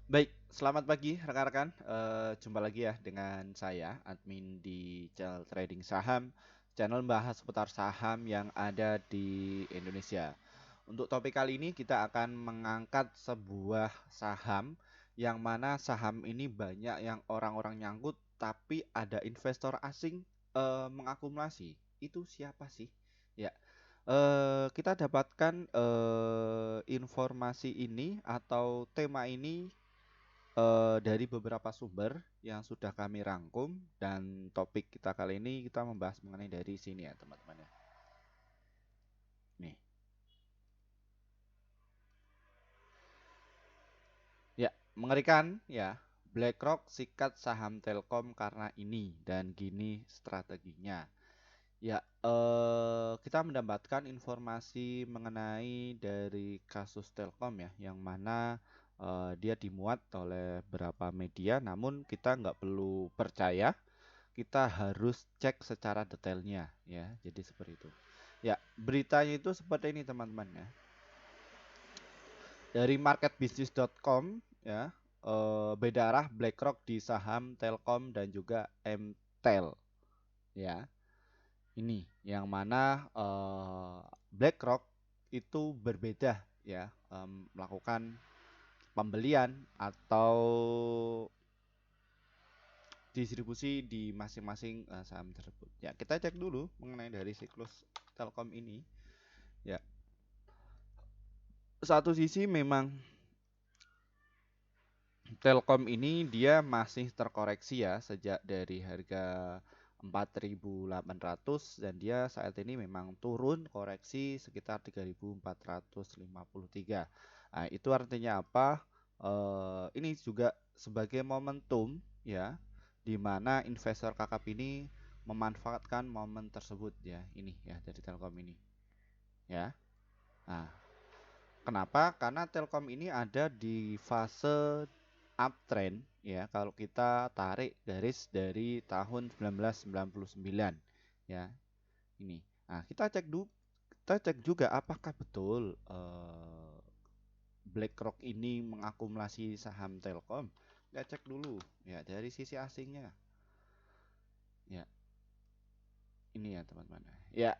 Baik, selamat pagi rekan-rekan. Jumpa lagi ya dengan saya, admin di channel Trading Saham, channel membahas seputar saham yang ada di Indonesia. Untuk topik kali ini kita akan mengangkat sebuah saham yang mana saham ini banyak yang orang-orang nyangkut, tapi ada investor asing mengakumulasi. Itu siapa sih? Ya, kita dapatkan informasi ini atau tema ini dari beberapa sumber yang sudah kami rangkum, dan topik kita kali ini kita membahas mengenai dari sini ya teman-teman ya. Nih, ya mengerikan ya. BlackRock sikat saham Telkom karena ini dan gini strateginya. Ya, kita mendapatkan informasi mengenai dari kasus Telkom ya, yang mana dia dimuat oleh beberapa media, namun kita nggak perlu percaya, kita harus cek secara detailnya ya. Jadi seperti itu. Ya, beritanya itu seperti ini teman-teman ya. Dari marketbusiness.com ya, beda arah BlackRock di saham Telkom dan juga MTEL ya. Ini yang mana BlackRock itu berbeda ya, melakukan pembelian atau distribusi di masing-masing saham tersebut. Ya, kita cek dulu mengenai dari siklus Telkom ini. Ya, satu sisi memang Telkom ini dia masih terkoreksi ya sejak dari harga 4.800 dan dia saat ini memang turun koreksi sekitar 3.453. Nah, itu artinya apa? Ini juga sebagai momentum ya, di mana investor kakap ini memanfaatkan momen tersebut ya, ini ya dari Telkom ini ya. Nah, kenapa? Karena Telkom ini ada di fase uptrend ya, kalau kita tarik garis dari tahun 1999 ya. Ini. Nah, kita cek juga apakah betul BlackRock ini mengakumulasi saham Telkom. Kita cek dulu ya dari sisi asingnya. Ya, ini ya teman-teman. Ya,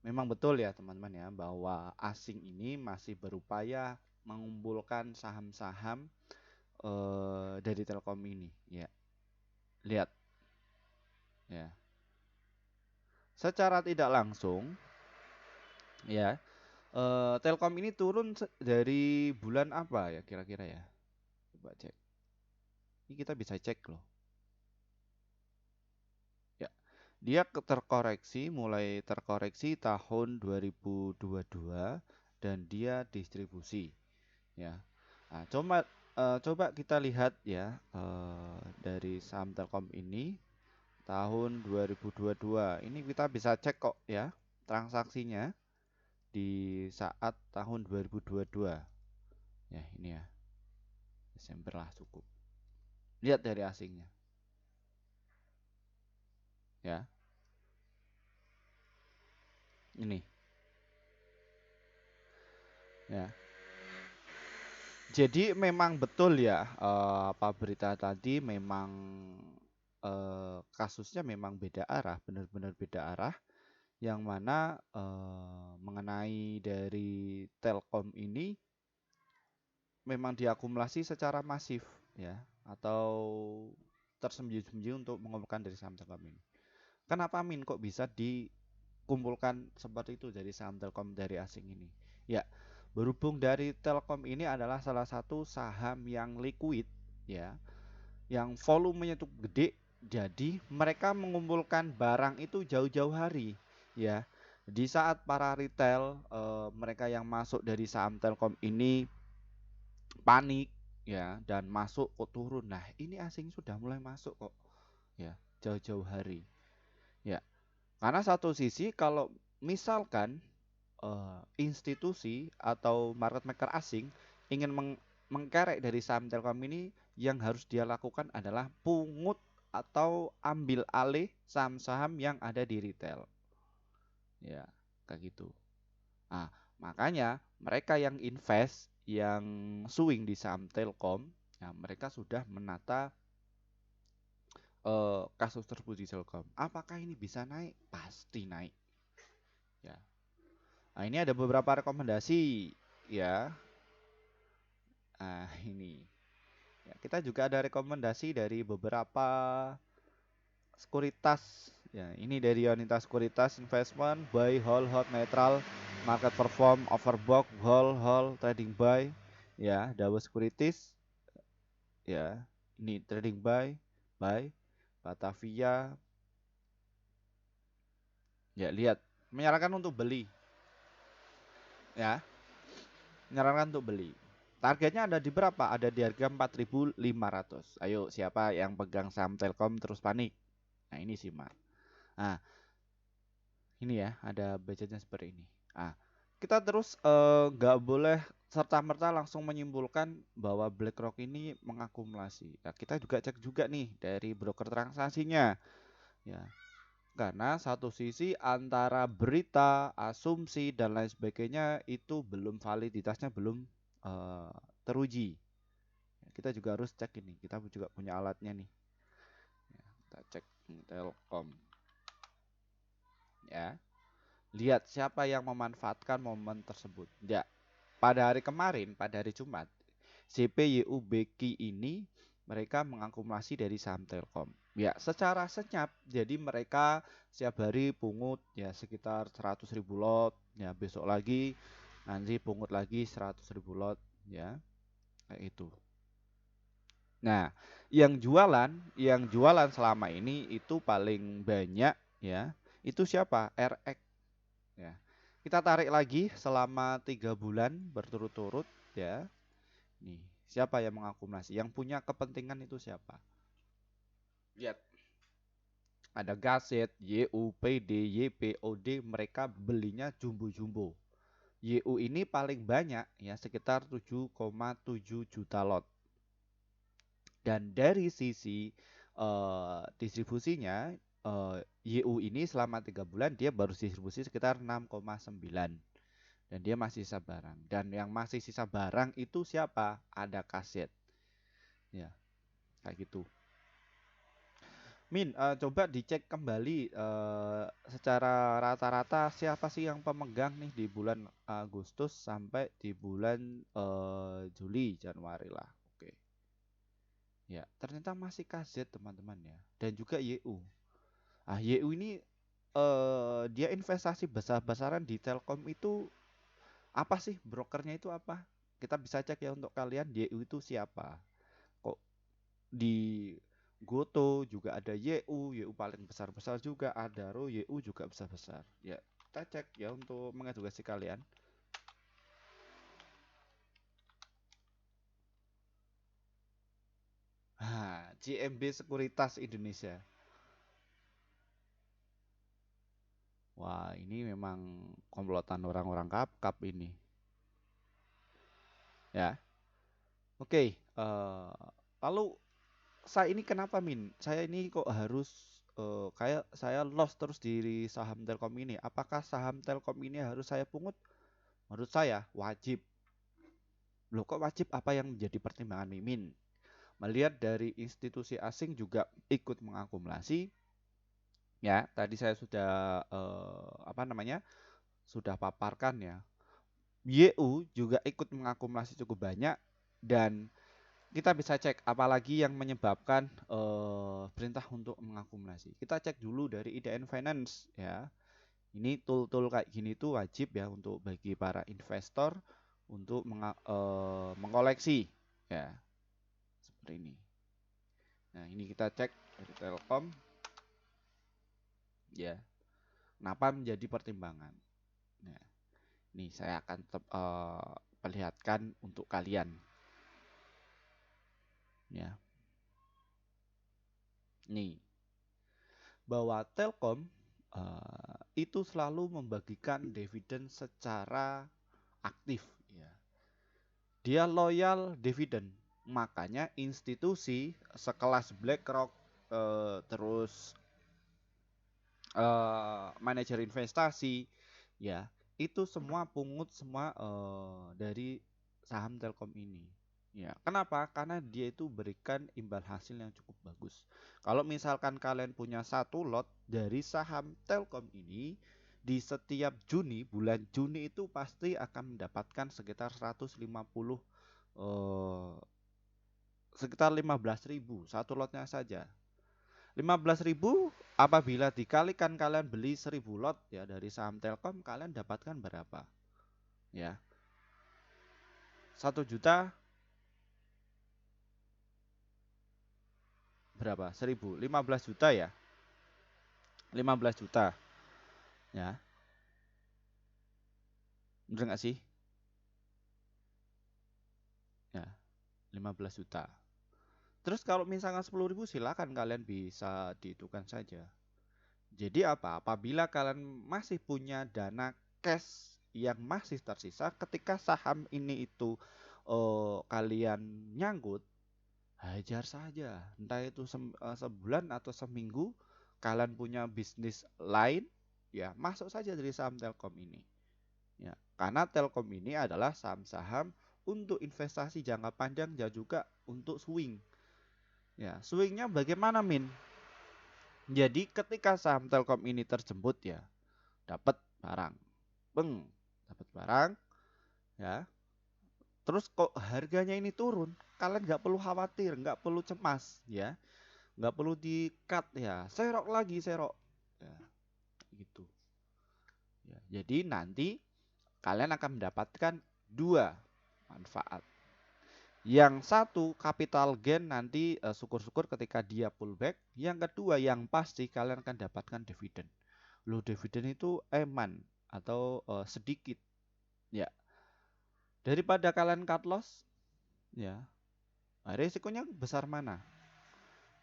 memang betul ya teman-teman ya, bahwa asing ini masih berupaya mengumpulkan saham-saham dari Telkom ini. Ya, lihat ya. Secara tidak langsung ya, Telkom ini turun dari bulan apa ya kira-kira ya? Coba cek. Ini kita bisa cek loh. Ya, dia terkoreksi, mulai terkoreksi tahun 2022 dan dia distribusi ya. Nah, coba kita lihat ya, dari saham Telkom ini tahun 2022. Ini kita bisa cek kok ya transaksinya di saat tahun 2022. Ya, ini ya. Desember lah cukup. Lihat dari asingnya ya. Ini ya. Jadi memang betul ya, apa berita tadi memang kasusnya memang beda arah, benar-benar beda arah, yang mana mengenai dari Telkom ini memang diakumulasi secara masif ya, atau tersembunyi-sembunyi untuk mengumpulkan dari saham Telkom ini. Kenapa Min kok bisa dikumpulkan seperti itu dari saham Telkom dari asing ini? Ya, berhubung dari Telkom ini adalah salah satu saham yang liquid ya, yang volumenya cukup gede, jadi mereka mengumpulkan barang itu jauh-jauh hari ya. Di saat para retail, mereka yang masuk dari saham Telkom ini panik ya dan masuk kok turun. Nah, ini asing sudah mulai masuk kok ya, jauh-jauh hari. Ya, karena satu sisi kalau misalkan institusi atau market maker asing ingin mengkerek dari saham Telkom ini, yang harus dia lakukan adalah pungut atau ambil alih saham-saham yang ada di retail. Ya, kayak gitu. Nah, makanya mereka yang invest yang swing di saham Telkom, ya mereka sudah menata kasus tersebut di Telkom. Apakah ini bisa naik? Pasti naik. Ya. Nah, ini ada beberapa rekomendasi ya. Nah, ini. Ya, kita juga ada rekomendasi dari beberapa sekuritas. Ya, ini dari Yonita Sekuritas Investment, buy, hold, hold, neutral, market perform, overbought, hold, trading buy. Ya, Dawa Securities. Ya, ini trading buy, Batavia. Ya, lihat, menyarankan untuk beli. Ya, menyarankan untuk beli. Targetnya ada di berapa? Ada di harga 4.500. Ayo, siapa yang pegang saham Telkom terus panik? Nah, ini simak. Nah, ini ya, ada budgetnya seperti ini. Nah, kita terus nggak boleh serta-merta langsung menyimpulkan bahwa BlackRock ini mengakumulasi. Nah, kita juga cek juga nih dari broker transaksinya. Ya, karena satu sisi antara berita, asumsi dan lain sebagainya itu belum validitasnya belum teruji. Kita juga harus cek ini. Kita juga punya alatnya nih. Ya, kita cek Telkom. Ya, lihat siapa yang memanfaatkan momen tersebut. Ya, pada hari kemarin, pada hari Jumat, CPYUBQ ini mereka mengakumulasi dari saham Telkom. Ya, secara senyap, jadi mereka setiap hari pungut ya sekitar 100.000 lot. Ya, besok lagi nanti pungut lagi 100.000 lot. Ya, kayak itu. Nah, yang jualan selama ini itu paling banyak ya. Itu siapa? RX ya. Kita tarik lagi selama 3 bulan berturut-turut ya. Nih, siapa yang mengakumulasi? Yang punya kepentingan itu siapa? Lihat, ada Gaset, YU, PD, YP, OD, mereka belinya jumbo-jumbo. YU ini paling banyak ya sekitar 7,7 juta lot. Dan dari sisi distribusinya YU ini selama 3 bulan dia baru distribusi sekitar 6,9 dan dia masih sisa barang. Dan yang masih sisa barang itu siapa? Ada kaset. Ya, kayak gitu. Min, coba dicek kembali secara rata-rata siapa sih yang pemegang nih di bulan Agustus sampai di bulan Juli, Januari lah. Oke. Ya, ternyata masih KZ teman-teman ya. Dan juga YU. Ah, YU ini dia investasi besar-besaran di Telkom itu apa sih? Brokernya itu apa? Kita bisa cek ya untuk kalian YU itu siapa. Kok di Goto juga ada YU paling besar-besar juga, Adaro YU juga besar-besar. Ya, kita cek ya untuk mengedukasi kalian. CMB Sekuritas Indonesia. Wah, ini memang komplotan orang-orang kap ini. Ya, oke. Lalu saya ini kenapa Min? Saya ini kok harus kayak saya lost terus di saham Telkom ini. Apakah saham Telkom ini harus saya pungut? Menurut saya wajib. Loh kok wajib? Apa yang menjadi pertimbangan Mimin? Melihat dari institusi asing juga ikut mengakumulasi. Ya, tadi saya sudah apa namanya? Sudah paparkan ya. YU juga ikut mengakumulasi cukup banyak dan kita bisa cek apalagi yang menyebabkan perintah untuk mengakumulasi. Kita cek dulu dari IDN Finance ya. Ini tool-tool kayak gini tuh wajib ya untuk bagi para investor untuk mengkoleksi ya seperti ini. Nah, ini kita cek dari Telkom ya. Kenapa menjadi pertimbangan? Nah, ini saya akan perlihatkan untuk kalian ya. Nih, bahwa Telkom itu selalu membagikan dividen secara aktif ya. Dia loyal dividen. Makanya institusi sekelas BlackRock terus manajer investasi ya, itu semua pungut semua dari saham Telkom ini. Ya, kenapa? Karena dia itu berikan imbal hasil yang cukup bagus. Kalau misalkan kalian punya satu lot dari saham Telkom ini, di setiap Juni, bulan Juni itu pasti akan mendapatkan sekitar 150 eh, sekitar 15.000 satu lotnya saja. 15.000 apabila dikalikan kalian beli 1.000 lot ya dari saham Telkom, kalian dapatkan berapa? Ya, 1 juta berapa? 1.000, 15 juta ya? 15 juta ya. Bener nggak sih? Ya, 15 juta. Terus kalau misalkan 10.000 silakan kalian bisa dihitungkan saja. Jadi apa? Apabila kalian masih punya dana cash yang masih tersisa ketika saham ini itu kalian nyangkut, hajar saja. Entah itu sebulan atau seminggu kalian punya bisnis lain, ya masuk saja dari saham Telkom ini. Ya, karena Telkom ini adalah saham-saham untuk investasi jangka panjang dan juga untuk swing. Ya, swingnya bagaimana, Min? Jadi ketika saham Telkom ini terjemput ya, dapat barang, beng, dapat barang, ya. Terus kok harganya ini turun, kalian nggak perlu khawatir, nggak perlu cemas, ya, nggak perlu di cut ya, serok lagi serok, ya, gitu. Ya, jadi nanti kalian akan mendapatkan dua manfaat. Yang satu capital gain nanti syukur-syukur ketika dia pullback. Yang kedua yang pasti kalian akan dapatkan dividen. Loh dividen itu eman atau sedikit. Ya, daripada kalian cut loss, ya, risikonya besar mana?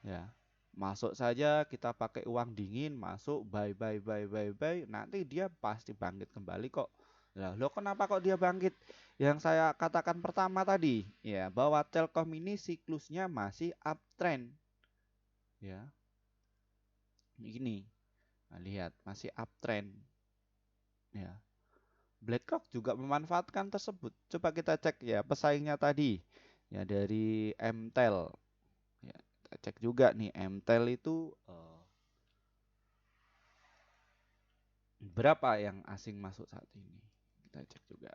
Ya, masuk saja kita pakai uang dingin, masuk buy buy buy buy buy, nanti dia pasti bangkit kembali kok. Lah, lo kenapa kok dia bangkit? Yang saya katakan pertama tadi, ya, bahwa Telkom ini siklusnya masih uptrend. Ya, ini, nah, lihat masih uptrend. Ya, BlackRock juga memanfaatkan tersebut. Coba kita cek ya pesaingnya tadi, ya dari MTEL. Ya, kita cek juga nih MTEL itu berapa yang asing masuk saat ini. Kita cek juga.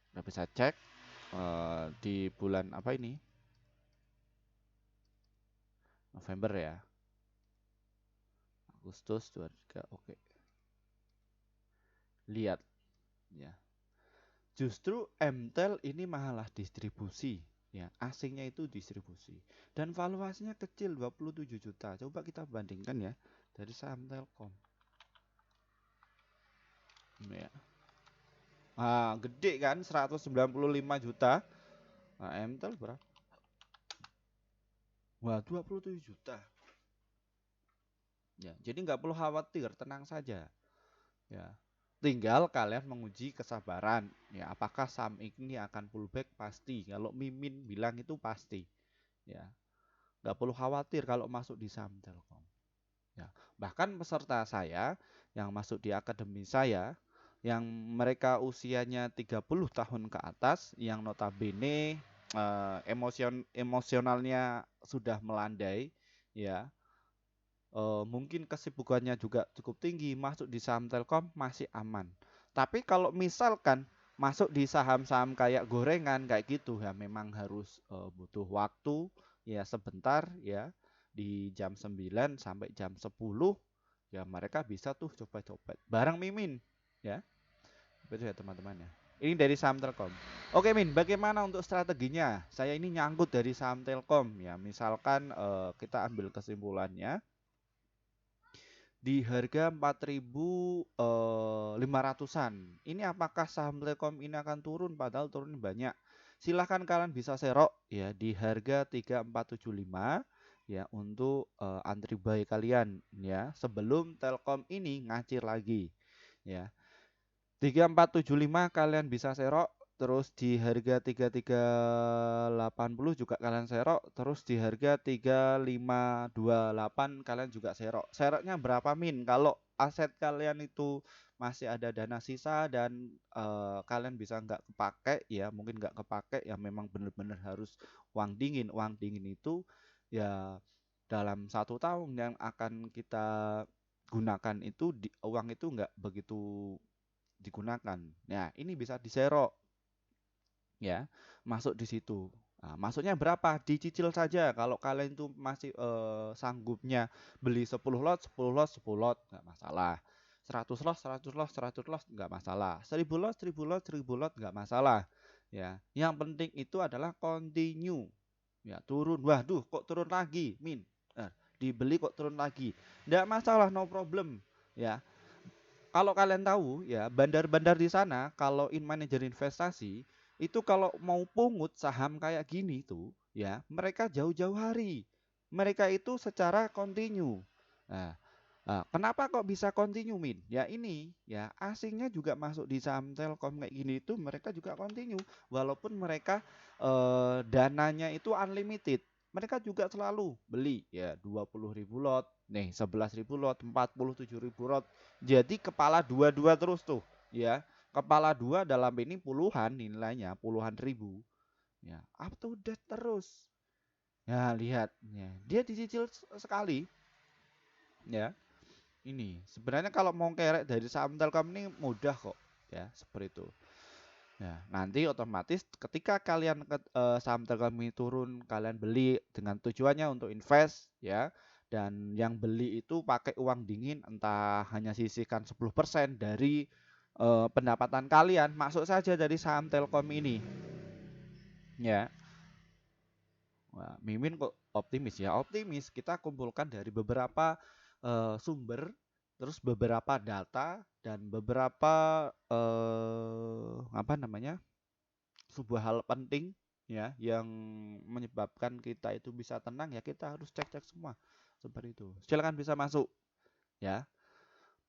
Kita bisa cek di bulan apa ini? November ya. Agustus 23. Oke. Lihat ya. Justru MTEL ini malah distribusi, ya. Asingnya itu distribusi. Dan valuasinya kecil 27 juta. Coba kita bandingkan ya dari saham Telkom. Ya. Ah, gede kan 195 juta. Nah, MTEL berapa? Wah, 27 juta. Ya, jadi nggak perlu khawatir, tenang saja. Ya, tinggal kalian menguji kesabaran. Ya, apakah saham ini akan pullback? Pasti. Kalau Mimin bilang itu pasti. Ya, nggak perlu khawatir kalau masuk di saham Telkom. Ya, bahkan peserta saya yang masuk di akademi saya, yang mereka usianya 30 tahun ke atas, yang notabene emosionalnya sudah melandai, ya, mungkin kesibukannya juga cukup tinggi, masuk di saham Telkom masih aman. Tapi kalau misalkan masuk di saham-saham kayak gorengan kayak gitu ya memang harus butuh waktu ya sebentar ya di jam 9 sampai jam 10 ya mereka bisa tuh coba-coba bareng Mimin ya. Betul ya teman-teman ya. Ini dari saham Telkom. Oke Min, bagaimana untuk strateginya? Saya ini nyangkut dari saham Telkom ya. Misalkan kita ambil kesimpulannya di harga 4.500-an. Ini apakah saham Telkom ini akan turun padahal turun banyak? Silahkan kalian bisa serok ya di harga 3.475 ya untuk antri buy kalian ya sebelum Telkom ini ngacir lagi ya. 3.475 kalian bisa serok terus di harga 3380 juga kalian serok, terus di harga 3528 kalian juga serok. Seroknya berapa min? Kalau aset kalian itu masih ada dana sisa dan kalian bisa nggak kepake ya, mungkin nggak kepake ya, memang benar-benar harus uang dingin. Uang dingin itu ya dalam 1 tahun yang akan kita gunakan itu uang itu nggak begitu digunakan. Nah, ini bisa diserok ya, masuk di situ. Nah, masuknya berapa? Dicicil saja. Kalau kalian itu masih sanggupnya beli 10 lot, 10 lot, 10 lot, nggak masalah. 100 lot, 100 lot, 100 lot, nggak masalah. 1000 lot, 1000 lot, 1000 lot, nggak masalah. Ya, yang penting itu adalah continue. Ya, turun. Waduh, kok turun lagi, Min? Dibeli kok turun lagi. Nggak masalah, no problem. Ya, kalau kalian tahu ya, bandar-bandar di sana kalau in manajer investasi itu kalau mau pungut saham kayak gini tuh ya, mereka jauh-jauh hari. Mereka itu secara kontinu. Nah, kenapa kok bisa kontinu, Min? Ya ini ya, asingnya juga masuk di saham Telkom kayak gini itu mereka juga kontinu walaupun mereka dananya itu unlimited. Mereka juga selalu beli ya 20.000 lot, nih 11.000 lot, 47.000 lot. Jadi kepala dua-dua terus tuh, ya. Kepala dua dalam ini puluhan nilainya, puluhan ribu. Ya, up to date terus. Ya, lihat ya. Dia dicicil sekali, ya. Ini sebenarnya kalau mau kerek dari saham Telkom ini mudah kok, ya, seperti itu. Ya, nanti otomatis ketika kalian saham Telkom ini turun, kalian beli dengan tujuannya untuk invest, ya. Dan yang beli itu pakai uang dingin, entah hanya sisihkan 10% dari pendapatan kalian, masuk saja dari saham Telkom ini, ya. Wah, Mimin kok optimis ya? Optimis. Kita kumpulkan dari beberapa sumber, terus beberapa data dan beberapa apa namanya? Sebuah hal penting ya yang menyebabkan kita itu bisa tenang ya, kita harus cek-cek semua seperti itu. Silakan bisa masuk ya.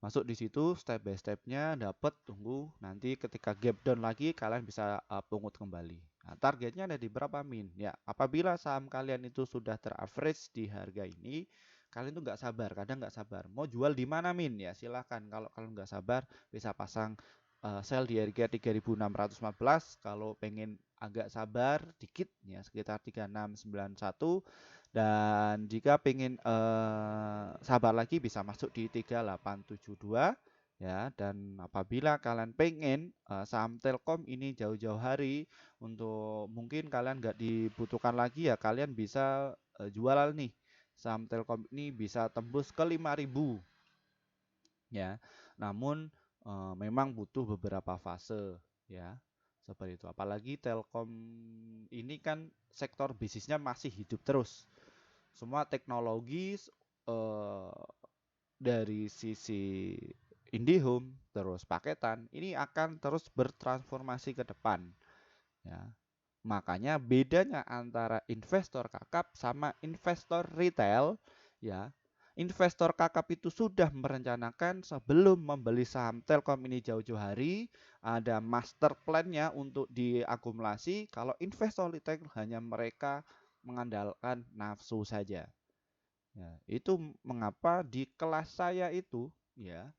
Masuk di situ step by stepnya dapat, tunggu nanti ketika gap down lagi kalian bisa pungut kembali. Nah, targetnya ada di berapa, Min? Ya, apabila saham kalian itu sudah teraverage di harga ini, kalian tuh nggak sabar, kadang nggak sabar. Mau jual di mana, Min? Ya silahkan. Kalau kalian nggak sabar, bisa pasang sell di harga 3.614. Kalau pengen agak sabar dikit, ya sekitar 3.691. Dan jika pengen sabar lagi bisa masuk di 3872 ya. Dan apabila kalian pengen saham Telkom ini jauh-jauh hari untuk mungkin kalian nggak dibutuhkan lagi ya, kalian bisa jual nih. Saham Telkom ini bisa tembus ke 5.000 ya. Namun memang butuh beberapa fase ya. Seperti itu. Apalagi Telkom ini kan sektor bisnisnya masih hidup terus, semua teknologi eh, dari sisi IndiHome terus paketan ini akan terus bertransformasi ke depan ya. Makanya bedanya antara investor kakap sama investor retail ya. Investor kakap itu sudah merencanakan sebelum membeli saham Telkom ini jauh-jauh hari, ada master plan-nya untuk diakumulasi. Kalau investor retail hanya mereka mengandalkan nafsu saja. Ya, itu mengapa di kelas saya itu ya,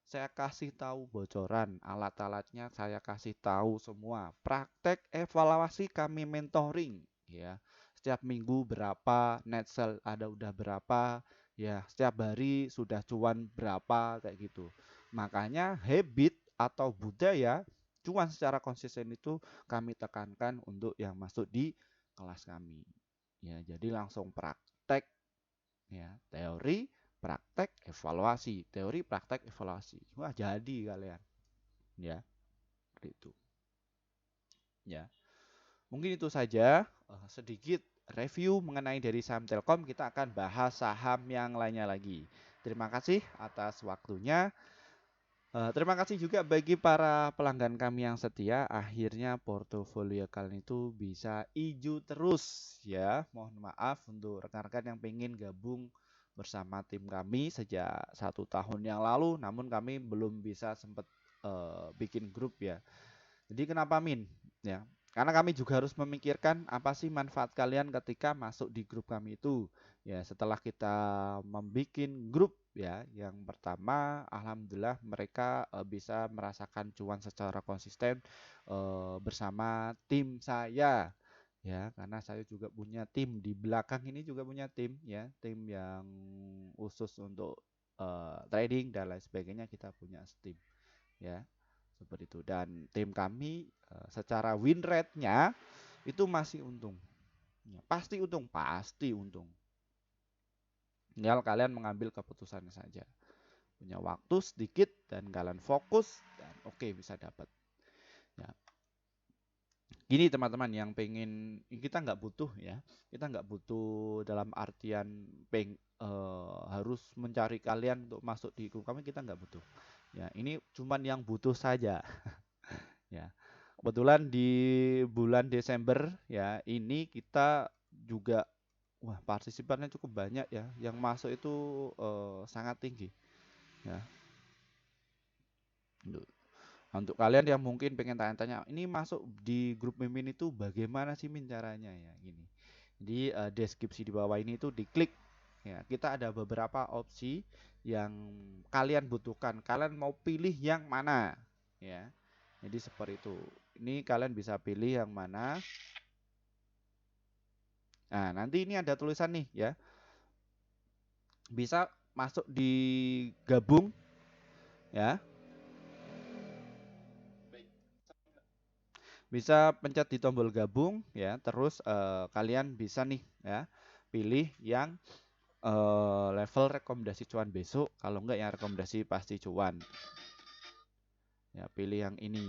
saya kasih tahu bocoran alat-alatnya, saya kasih tahu semua. Praktek evaluasi kami mentoring ya. Setiap minggu berapa net sell ada udah berapa ya, setiap hari sudah cuan berapa kayak gitu. Makanya habit atau budaya cuan secara konsisten itu kami tekankan untuk yang masuk di kelas kami. Ya, jadi langsung praktek ya, teori, praktek, evaluasi, teori, praktek, evaluasi. Wah, jadi kalian ya, seperti itu ya. Mungkin itu saja sedikit review mengenai dari saham Telkom. Kita akan bahas saham yang lainnya lagi. Terima kasih atas waktunya. Terima kasih juga bagi para pelanggan kami yang setia. Akhirnya portofolio kalian itu bisa hijau terus ya. Mohon maaf untuk rekan-rekan yang pengen gabung bersama tim kami sejak 1 tahun yang lalu, namun kami belum bisa sempat bikin grup ya. Jadi kenapa, Min? ya. Karena kami juga harus memikirkan apa sih manfaat kalian ketika masuk di grup kami itu. Ya, setelah kita membuat grup ya, yang pertama alhamdulillah mereka bisa merasakan cuan secara konsisten bersama tim saya. Ya, karena saya juga punya tim di belakang ini juga punya tim ya, tim yang khusus untuk trading dan lain sebagainya kita punya tim ya. Seperti itu. Dan tim kami secara win rate-nya itu masih untung. Ya, pasti untung, pasti untung. Tinggal kalian mengambil keputusannya saja. Punya waktu sedikit dan kalian fokus dan oke, bisa dapat. Ya. Gini teman-teman yang pengen kita nggak butuh ya, kita nggak butuh dalam artian harus mencari kalian untuk masuk di grup kami, kita nggak butuh. Ya, ini cuman yang butuh saja. Ya, kebetulan di bulan Desember ya ini kita juga wah partisipannya cukup banyak ya, yang masuk itu sangat tinggi ya. Untuk kalian yang mungkin pengen tanya-tanya, ini masuk di grup Mimin itu bagaimana sih Min caranya ya gini. Di deskripsi di bawah ini itu diklik ya. Kita ada beberapa opsi yang kalian butuhkan. Kalian mau pilih yang mana ya. Jadi seperti itu. Ini kalian bisa pilih yang mana. Nah, nanti ini ada tulisan nih ya. Bisa masuk di gabung ya. Bisa pencet di tombol gabung ya. Terus kalian bisa nih ya pilih yang level rekomendasi cuan besok. Kalau enggak yang rekomendasi pasti cuan. Ya, pilih yang ini.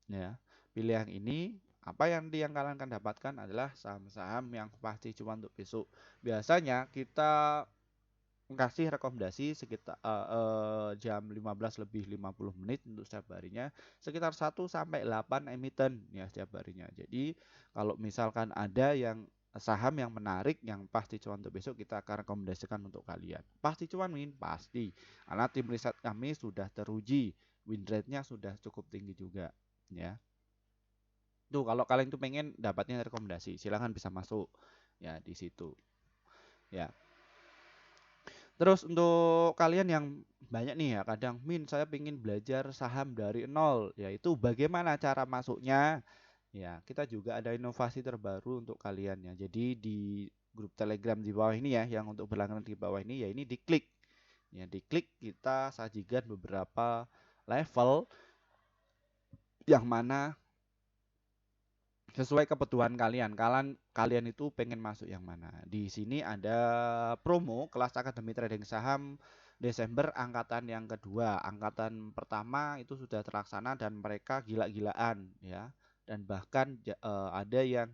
Ya, pilih yang ini. Apa yang kalian akan dapatkan adalah saham-saham yang pasti cuan untuk besok. Biasanya kita kasih rekomendasi sekitar jam 15 lebih 50 menit untuk setiap harinya, sekitar 1 sampai 8 emiten ya setiap harinya. Jadi kalau misalkan ada yang saham yang menarik yang pasti cuan untuk besok, kita akan rekomendasikan untuk kalian. Pasti cuan Min, pasti. Karena tim riset kami sudah teruji, win rate-nya sudah cukup tinggi juga ya. Tuh kalau kalian tuh pengen dapatnya rekomendasi, silahkan bisa masuk ya di situ. Ya. Terus untuk kalian yang banyak nih ya, kadang Min saya ingin belajar saham dari nol, yaitu bagaimana cara masuknya? Ya, kita juga ada inovasi terbaru untuk kalian ya. Jadi di grup Telegram di bawah ini ya, yang untuk berlangganan di bawah ini ya ini diklik. Ya, diklik kita sajikan beberapa level yang mana sesuai kebutuhan kalian. Kalian itu pengen masuk yang mana? Di sini ada promo kelas Akademi Trading Saham Desember angkatan yang kedua. Angkatan pertama itu sudah terlaksana dan mereka gila-gilaan ya. Dan bahkan ada yang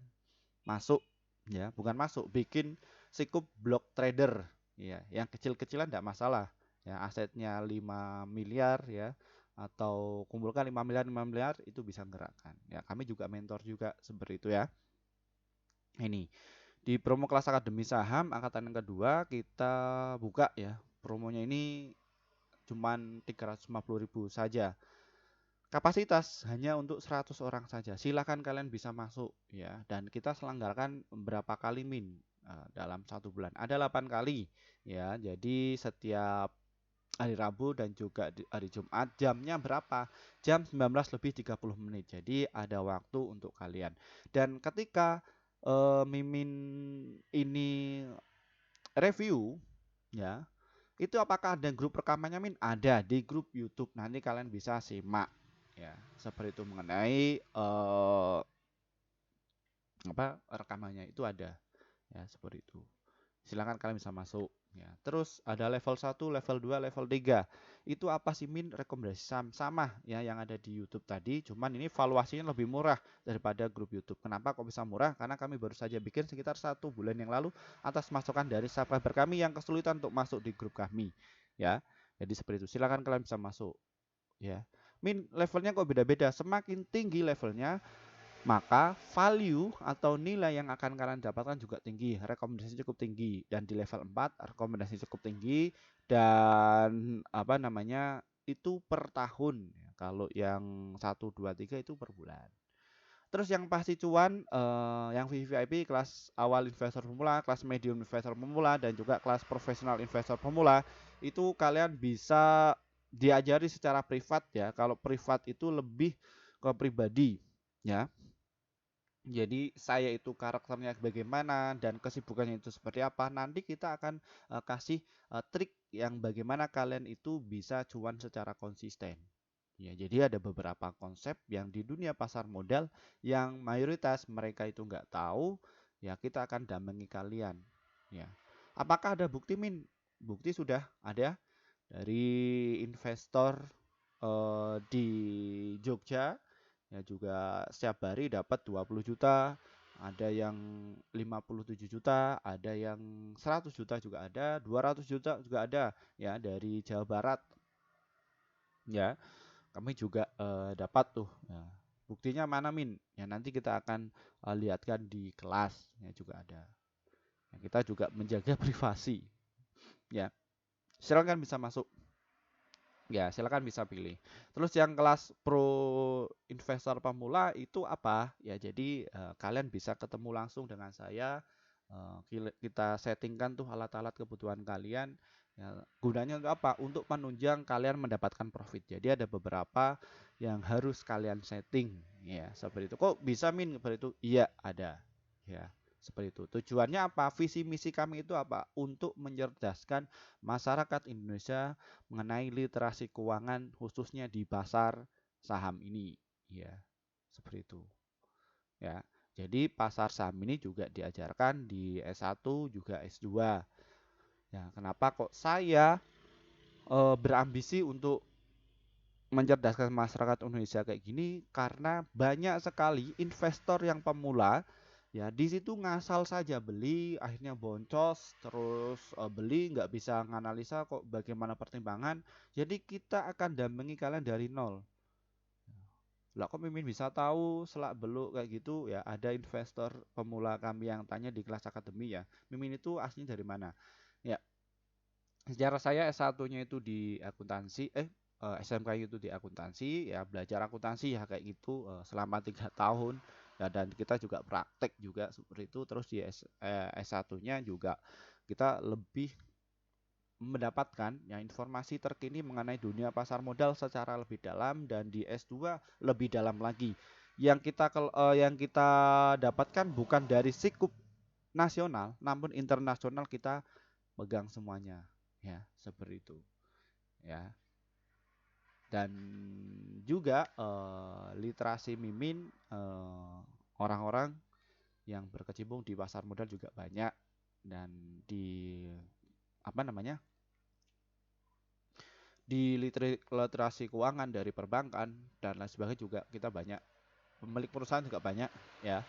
masuk ya, bukan masuk, bikin sikup block trader ya. Yang kecil-kecilan tidak masalah. Ya, asetnya 5 miliar ya atau kumpulkan 5 miliar itu bisa gerakkan. Ya, kami juga mentor juga seperti itu ya. Ini di promo kelas akademi saham angkatan yang kedua kita buka ya. Promonya ini cuman 350.000 saja. Kapasitas hanya untuk 100 orang saja. Silakan kalian bisa masuk ya. Dan kita selenggarakan berapa kali Min dalam 1 bulan? Ada 8 kali ya. Jadi setiap hari Rabu dan juga hari Jumat jamnya berapa? Jam 19 lebih 30 menit. Jadi ada waktu untuk kalian. Dan ketika Mimin ini review ya, itu apakah ada grup rekamannya Min? Ada di grup YouTube. Nanti kalian bisa simak ya. Seperti itu mengenai apa rekamannya itu ada ya seperti itu. Silakan kalian bisa masuk ya. Terus ada level 1, level 2, level 3. Itu apa sih Min? Rekomendasi sama ya yang ada di YouTube tadi, cuman ini valuasinya lebih murah daripada grup YouTube. Kenapa kok bisa murah? Karena kami baru saja bikin sekitar 1 bulan yang lalu atas masukan dari subscriber kami yang kesulitan untuk masuk di grup kami ya. Jadi seperti itu. Silakan kalian bisa masuk ya. Min, levelnya kok beda-beda. Semakin tinggi levelnya, maka value atau nilai yang akan kalian dapatkan juga tinggi, rekomendasi cukup tinggi, dan di level 4 rekomendasi cukup tinggi dan apa namanya itu per tahun. Kalau yang 1 2 3 itu per bulan. Terus yang pasti cuan, yang VVIP kelas awal investor pemula, kelas medium investor pemula, dan juga kelas profesional investor pemula, itu kalian bisa diajari secara privat ya. Kalau privat itu lebih ke pribadi ya. Jadi saya itu karakternya bagaimana dan kesibukannya itu seperti apa. Nanti kita akan kasih trik yang bagaimana kalian itu bisa cuan secara konsisten. Ya, jadi ada beberapa konsep yang di dunia pasar modal yang mayoritas mereka itu nggak tahu, ya kita akan dampingi kalian. Ya, apakah ada bukti min? Bukti sudah ada dari investor di Jogja, ya juga setiap hari dapat 20 juta, ada yang 57 juta, ada yang 100 juta juga ada, 200 juta juga ada, ya dari Jawa Barat. Ya, kami juga dapat tuh. Ya. Buktinya mana min? Ya nanti kita akan lihatkan di kelas. Ya juga ada. Ya, kita juga menjaga privasi. Ya, silakan bisa masuk. Ya, silakan bisa pilih. Terus yang kelas pro investor pemula itu apa? Ya, jadi kalian bisa ketemu langsung dengan saya. Kita settingkan tuh alat-alat kebutuhan kalian. Ya, gunanya untuk apa? Untuk menunjang kalian mendapatkan profit. Jadi ada beberapa yang harus kalian setting. Ya, seperti itu. Kok bisa min seperti itu? Iya, ada. Ya, seperti itu. Tujuannya apa? Visi misi kami itu apa? Untuk mencerdaskan masyarakat Indonesia mengenai literasi keuangan khususnya di pasar saham ini. Ya, seperti itu. Ya. Jadi pasar saham ini juga diajarkan di S1 juga S2. Ya, kenapa kok saya berambisi untuk mencerdaskan masyarakat Indonesia kayak gini? Karena banyak sekali investor yang pemula ya di situ ngasal saja beli, akhirnya boncos, terus beli nggak bisa menganalisa kok bagaimana pertimbangan. Jadi kita akan dampingi kalian dari nol. Lah kok Mimin bisa tahu selak beluk kayak gitu ya? Ada investor pemula kami yang tanya di kelas akademi ya. Mimin itu aslinya dari mana? Ya, sejarah saya S1-nya itu di akuntansi, SMK itu di akuntansi, ya belajar akuntansi ya kayak gitu selama 3 tahun. Ya, dan kita juga praktek juga seperti itu. Terus di S1-nya juga kita lebih mendapatkan ya informasi terkini mengenai dunia pasar modal secara lebih dalam, dan di S2 lebih dalam lagi. Yang kita dapatkan bukan dari sikup nasional, namun internasional kita megang semuanya. Ya, seperti itu. Ya. Dan juga literasi mimin orang-orang yang berkecimpung di pasar modal juga banyak, dan di apa namanya? Di literasi keuangan dari perbankan dan lain sebagainya juga kita banyak, pemilik perusahaan juga banyak ya,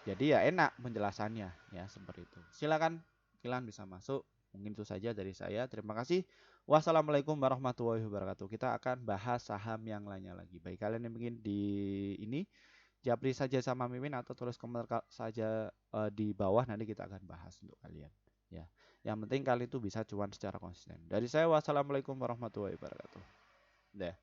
jadi ya enak penjelasannya ya seperti itu. Silakan kalian bisa masuk. Mungkin itu saja dari saya, terima kasih. Wassalamualaikum warahmatullahi wabarakatuh. Kita akan bahas saham yang lainnya lagi. Baik kalian yang ingin di ini japri saja sama Mimin atau tulis komentar saja di bawah, nanti kita akan bahas untuk kalian ya. Yang penting kalian itu bisa cuan secara konsisten. Dari saya wassalamualaikum warahmatullahi wabarakatuh. Dah.